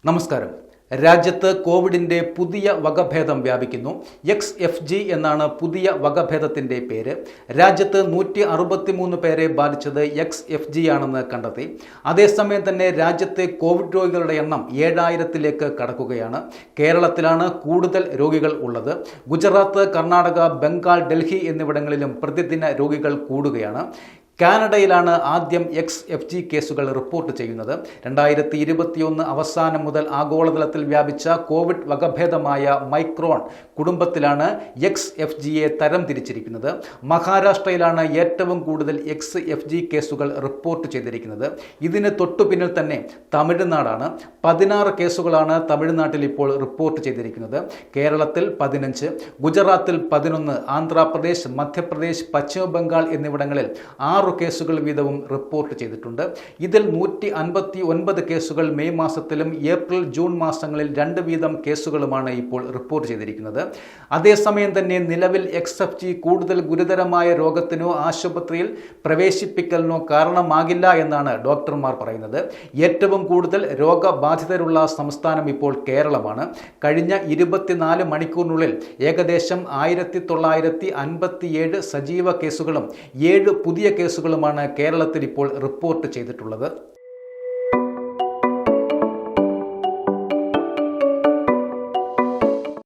നമസ്കാരം. രാജ്യത്ത് കോവിഡിന്റെ പുതിയ വകഭേദം വ്യാപിക്കുന്നു. XFG എന്നാണ് പുതിയ വകഭേദത്തിന്റെ പേര്. രാജ്യത്ത് 163 പേരെ ബാധിച്ചത് XFG ആണെന്ന് കണ്ടെത്തി. അതേസമയം തന്നെ രാജ്യത്തെ കോവിഡ് രോഗികളുടെ എണ്ണം 7000-ലേക്ക് കടക്കുകയാണ്. കേരളത്തിലാണ് കൂടുതൽ രോഗികൾ ഉള്ളത്. ഗുജറാത്ത്, കർണാടക, ബംഗാൾ, ഡൽഹി എന്നിവിടങ്ങളിലും പ്രതിദിന രോഗികൾ കൂടുകയാണ്. കാനഡയിലാണ് ആദ്യം XFG കേസുകൾ റിപ്പോർട്ട് ചെയ്യുന്നത്. 2021 അവസാനം മുതൽ ആഗോളതലത്തിൽ വ്യാപിച്ച കോവിഡ് വകഭേദമായ മൈക്രോൺ കുടുംബത്തിലാണ് XFGയെ തരം തിരിച്ചിരിക്കുന്നത്. മഹാരാഷ്ട്രയിലാണ് ഏറ്റവും കൂടുതൽ XFG കേസുകൾ റിപ്പോർട്ട് ചെയ്തിരിക്കുന്നത്. ഇതിന് തൊട്ടുപിന്നിൽ തന്നെ തമിഴ്നാടാണ്. 16 കേസുകളാണ് തമിഴ്നാട്ടിൽ ഇപ്പോൾ റിപ്പോർട്ട് ചെയ്തിരിക്കുന്നത്. കേരളത്തിൽ 15, ഗുജറാത്തിൽ 11, ആന്ധ്രാപ്രദേശ്, മധ്യപ്രദേശ്, പശ്ചിമ ബംഗാൾ എന്നിവിടങ്ങളിൽ 6 കേസുകൾ വീതവും റിപ്പോർട്ട് ചെയ്തിട്ടുണ്ട്. ഇതിൽ 159 കേസുകൾ മെയ് മാസത്തിലും ഏപ്രിൽ, ജൂൺ മാസങ്ങളിൽ 2 വീതം കേസുകളുമാണ് ഇപ്പോൾ റിപ്പോർട്ട് ചെയ്തിരിക്കുന്നത്. അതേസമയം തന്നെ നിലവിൽ XFG കൂടുതൽ ഗുരുതരമായ രോഗത്തിനോ ആശുപത്രിയിൽ പ്രവേശിപ്പിക്കലിനോ കാരണമാകില്ല എന്നാണ് ഡോക്ടർമാർ പറയുന്നത്. ഏറ്റവും കൂടുതൽ രോഗബാധിതരുള്ള സംസ്ഥാനം ഇപ്പോൾ കേരളമാണ്. കഴിഞ്ഞ 24 മണിക്കൂറിനുള്ളിൽ ഏകദേശം 1957 സജീവ കേസുകളും 7 പുതിയ കേസുകളുമാണ് കേരളത്തിൽ ഇപ്പോൾ റിപ്പോർട്ട് ചെയ്തിട്ടുള്ളത്.